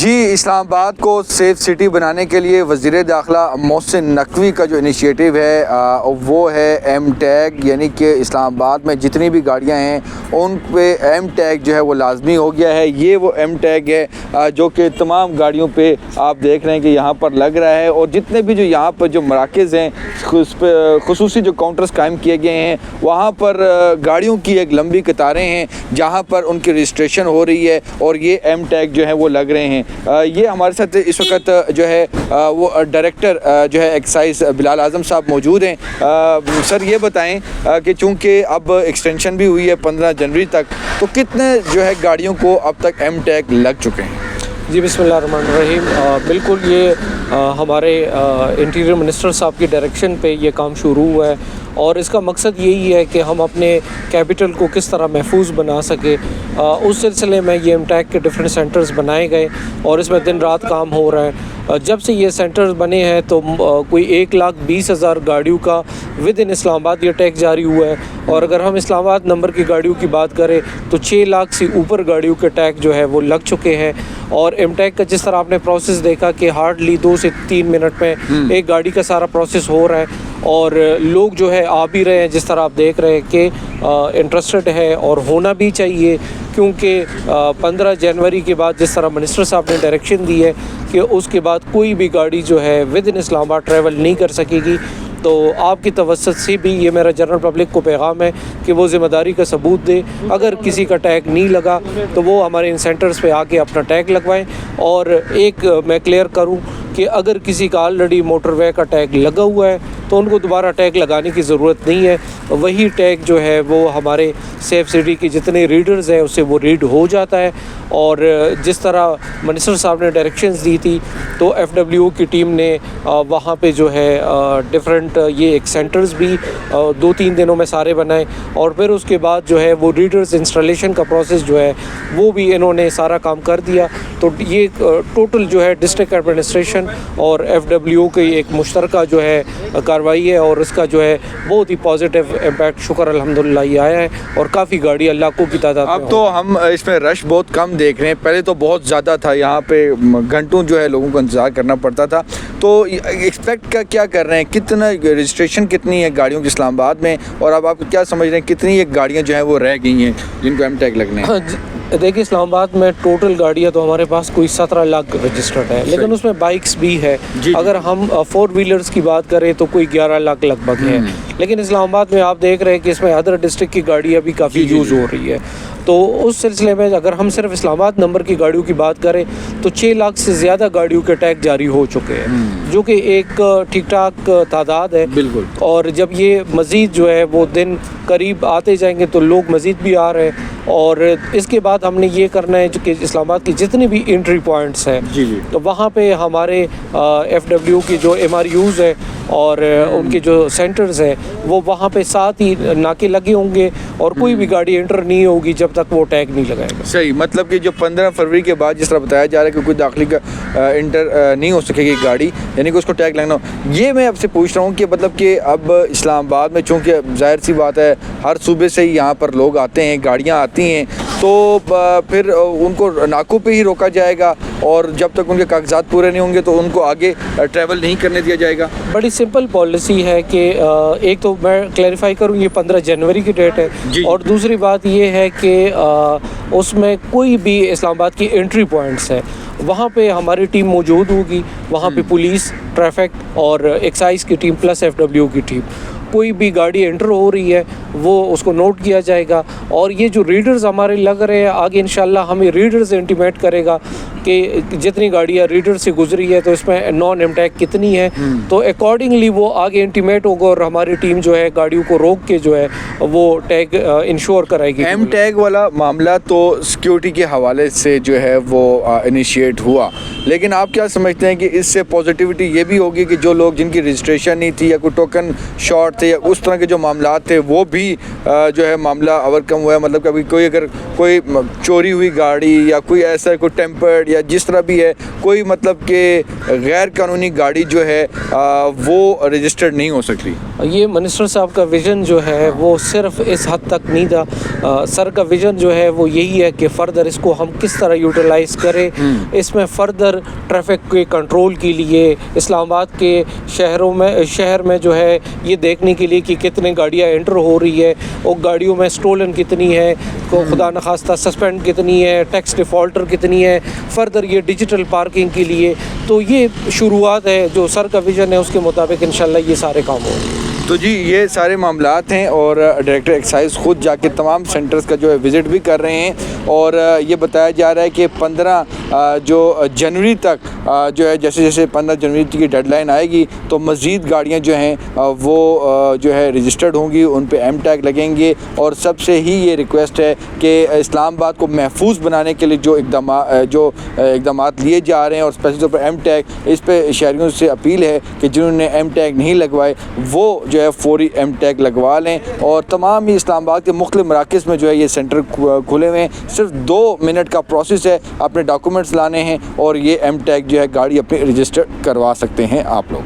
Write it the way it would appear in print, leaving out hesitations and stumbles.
जी, इस्लामाबाद को safe city बनाने के लिए वज़ीर दाखिला मोहसिन नकवी का जो इनिशिएटिव है वो है एम टैग, यानी कि इस्लामाबाद में जितनी भी गाड़ियां हैं उन पे एम टैग जो है वो लाजमी हो गया है। ये वो एम टैग है जो कि तमाम गाड़ियों पे आप देख रहे हैं कि यहाँ पर लग रहा है, और जितने भी जो यहाँ पर जो मराकज़ हैं खुसूसी जो काउंटर्स कायम किए गए हैं वहाँ पर गाड़ियों की एक लंबी कतारें हैं जहाँ पर उनकी रजिस्ट्रेशन हो रही है और ये एम टैग जो है वो लग रहे हैं। ये हमारे साथ इस वक्त जो है वो डायरेक्टर जो है एक्साइज बिलाल आज़म साहब मौजूद हैं। सर ये बताएं कि चूँकि अब एक्सटेंशन भी हुई है 15 जनवरी तक, तो कितने जो है गाड़ियों को अब तक एम टैग लग चुके हैं? जी बिस्मिल्लाहिर्रहमानिर्रहीम, बिल्कुल ये हमारे इंटीरियर मिनिस्टर साहब की डायरेक्शन पे ये काम शुरू हुआ है और इसका मकसद यही है कि हम अपने कैपिटल को किस तरह महफूज बना सके। उस सिलसिले में ये एम टैग के डिफरेंट सेंटर्स बनाए गए और इसमें दिन रात काम हो रहा है। जब से ये सेंटर्स बने हैं तो कोई 1,20,000 गाड़ियों का विद इन इस्लामाबाद ये टैग जारी हुआ है, और अगर हम इस्लामाबाद नंबर की गाड़ियों की बात करें तो 6 लाख से ऊपर गाड़ियों के टैग जो है वो लग चुके हैं। और एम टैग का जिस तरह आपने प्रोसेस देखा कि हार्डली 2 से 3 मिनट में एक गाड़ी का सारा प्रोसेस हो रहा है, और लोग जो है आ भी रहे हैं, जिस तरह आप देख रहे हैं कि इंटरेस्टेड है और होना भी चाहिए, क्योंकि 15 जनवरी के बाद जिस तरह मिनिस्टर साहब ने डायरेक्शन दी है कि उसके बाद कोई भी गाड़ी जो है विद इन इस्लामाबाद ट्रैवल नहीं कर सकेगी। तो आपकी तवज्जुह से भी ये मेरा जनरल पब्लिक को पैगाम है कि वो ज़िम्मेदारी का सबूत दे। अगर किसी का टैग नहीं लगा तो वो हमारे इन सेंटर्स पे आके अपना टैग लगवाएं। और एक मैं क्लियर करूं कि अगर किसी का ऑलरेडी मोटरवे का टैग लगा हुआ है तो उनको दोबारा टैग लगाने की ज़रूरत नहीं है। वही टैग जो है वो हमारे सेफ सिटी के जितने रीडर्स हैं उससे वो रीड हो जाता है। और जिस तरह मिनिस्टर साहब ने डायरेक्शंस दी थी तो एफडब्ल्यू की टीम ने वहाँ पे जो है डिफरेंट ये एक सेंटर्स भी 2-3 दिनों में सारे बनाए, और फिर उसके बाद जो है वो रीडर्स इंस्टॉलेशन का प्रोसेस जो है वो भी इन्होंने सारा काम कर दिया। तो ये टोटल जो है डिस्ट्रिक्ट एडमिनिस्ट्रेशन और एफडब्ल्यू की एक मुश्तरका जो है कार्रवाई है, और इसका जो है बहुत ही पॉजिटिव इम्पैक्ट शुक्र अल्हम्दुलिल्लाह ये आया है, और काफ़ी गाड़ी लाखों की तादाद में। अब तो हम इसमें रश बहुत कम देख रहे हैं, पहले तो बहुत ज़्यादा था, यहाँ पे घंटों जो है लोगों को इंतज़ार करना पड़ता था। तो एक्सपेक्ट क्या कर रहे हैं, कितना रजिस्ट्रेशन कितनी है गाड़ियों की इस्लामाबाद में, और अब आप क्या समझ रहे हैं कितनी एक गाड़ियाँ जो हैं वो रह गई हैं जिनको एम टैग लगने हैं? देखिए इस्लामाबाद में टोटल गाड़ियाँ तो हमारे पास कोई 17 लाख रजिस्टर्ड है, लेकिन उसमें बाइक्स भी है। अगर हम 4 व्हीलर्स की बात करें तो कोई 11 लाख लगभग है। लेकिन इस्लामाबाद में आप देख रहे हैं कि इसमें अदर डिस्ट्रिक्ट की गाड़ियाँ भी काफ़ी यूज़ हो रही है। तो उस सिलसिले में अगर हम सिर्फ इस्लामाबाद नंबर की गाड़ियों की बात करें तो 6 लाख से ज़्यादा गाड़ियों के टैग जारी हो चुके हैं, जो कि एक ठीक ठाक तादाद है। बिल्कुल। और जब ये मज़ीद जो है वो दिन करीब आते जाएंगे तो लोग मज़ीद भी आ रहे हैं। और इसके बाद हमने ये करना है जो कि इस्लामाबाद की जितनी भी एंट्री पॉइंट्स हैं तो वहाँ पे हमारे एफडब्ल्यू की जो MRUs है और उनके जो सेंटर्स हैं वो वहाँ पे साथ ही नाके लगे होंगे, और कोई भी गाड़ी एंटर नहीं होगी जब तक वो टैग नहीं लगाएगा। सही, मतलब कि जो 15 फरवरी के बाद जिस तरह बताया जा रहा है कि कोई दाखिली का इंटर नहीं हो सकेगी गाड़ी, यानी कि उसको टैग लगना हो। ये मैं आपसे पूछ रहा हूँ कि मतलब कि अब इस्लामाबाद में चूँकि जाहिर सी बात है हर सूबे से ही यहाँ पर लोग आते हैं, गाड़ियाँ आती हैं, तो फिर उनको नाकों पे ही रोका जाएगा, और जब तक उनके कागजात पूरे नहीं होंगे तो उनको आगे ट्रैवल नहीं करने दिया जाएगा। बड़ी सिंपल पॉलिसी है कि एक तो मैं क्लैरिफाई करूँ ये 15 जनवरी की डेट है, और दूसरी बात ये है कि उसमें कोई भी इस्लामाबाद की एंट्री पॉइंट्स है वहाँ पे हमारी टीम मौजूद होगी। वहाँ पे पुलिस, ट्रैफिक और एक्साइज की टीम प्लस एफडब्ल्यू की टीम, कोई भी गाड़ी एंटर हो रही है वो उसको नोट किया जाएगा। और ये जो रीडर्स हमारे लग रहे हैं आगे इंशाल्लाह हमें रीडर्स इंटीमेट करेगा कि जितनी गाड़ियाँ रीडर से गुजरी है तो इसमें नॉन एम टैग कितनी है, तो अकॉर्डिंगली वो आगे इंटीमेट होगा और हमारी टीम जो है गाड़ियों को रोक के जो है वो टैग इंश्योर कराएगी। एम टैग वाला मामला तो सिक्योरिटी के हवाले से जो है वो इनिशिएट हुआ, लेकिन आप क्या समझते हैं कि इससे पॉजिटिविटी ये भी होगी कि जो लोग जिनकी रजिस्ट्रेशन नहीं थी या कोई टोकन शॉर्ट थे या उस तरह के जो मामला थे वो भी जो है मामला ओवरकम हुआ है? मतलब कभी कोई अगर कोई चोरी हुई गाड़ी या कोई ऐसा कोई टेम्पर्ड या जिस तरह भी है कोई मतलब कि गैर कानूनी गाड़ी जो है वो रजिस्टर्ड नहीं हो सकती? ये मिनिस्टर साहब का विज़न जो है वो सिर्फ इस हद तक नहीं था। सर का विज़न जो है वो यही है कि फ़र्दर इसको हम किस तरह यूटिलाइज़ करें। इसमें फ़र्दर ट्रैफिक के कंट्रोल के लिए इस्लामाबाद के शहर में जो है ये देखने के लिए कि कितने गाड़ियाँ एंटर हो रही है और गाड़ियों में स्टोलन कितनी है, को खुदा न खास्ता सस्पेंड कितनी है, टैक्स डिफ़ॉल्टर कितनी है, फ़र्दर ये डिजिटल पार्किंग के लिए। तो ये शुरुआत है, जो सर का विज़न है उसके मुताबिक इंशाल्लाह ये सारे काम होंगे। तो जी ये सारे मामलात हैं और डायरेक्टर एक्साइज ख़ुद जाके तमाम सेंटर्स का जो है विज़िट भी कर रहे हैं और ये बताया जा रहा है कि 15 जो जनवरी तक जो है जैसे जैसे 15 जनवरी की डेडलाइन आएगी तो मज़ीद गाड़ियाँ जो हैं वो जो है रजिस्टर्ड होंगी, उन पे एम टैग लगेंगे। और सबसे ही ये रिक्वेस्ट है कि इस्लामाबाद को महफूज बनाने के लिए जो इक़दाम लिए जा रहे हैं और स्पेशल तौर पर एम टैग, इस पर शहरियों से अपील है कि जिन्होंने एम टैग नहीं लगवाए वो जो है फौरी एम टैग लगवा लें। और तमाम ही इस्लामाबाद के मुख्तलिफ मराकज़ में जो है ये सेंटर खुले हुए हैं। सिर्फ 2 मिनट का प्रोसेस है, अपने डॉक्यूमेंट्स लाने हैं और ये एम टैग जो है गाड़ी अपनी रजिस्टर करवा सकते हैं आप लोग।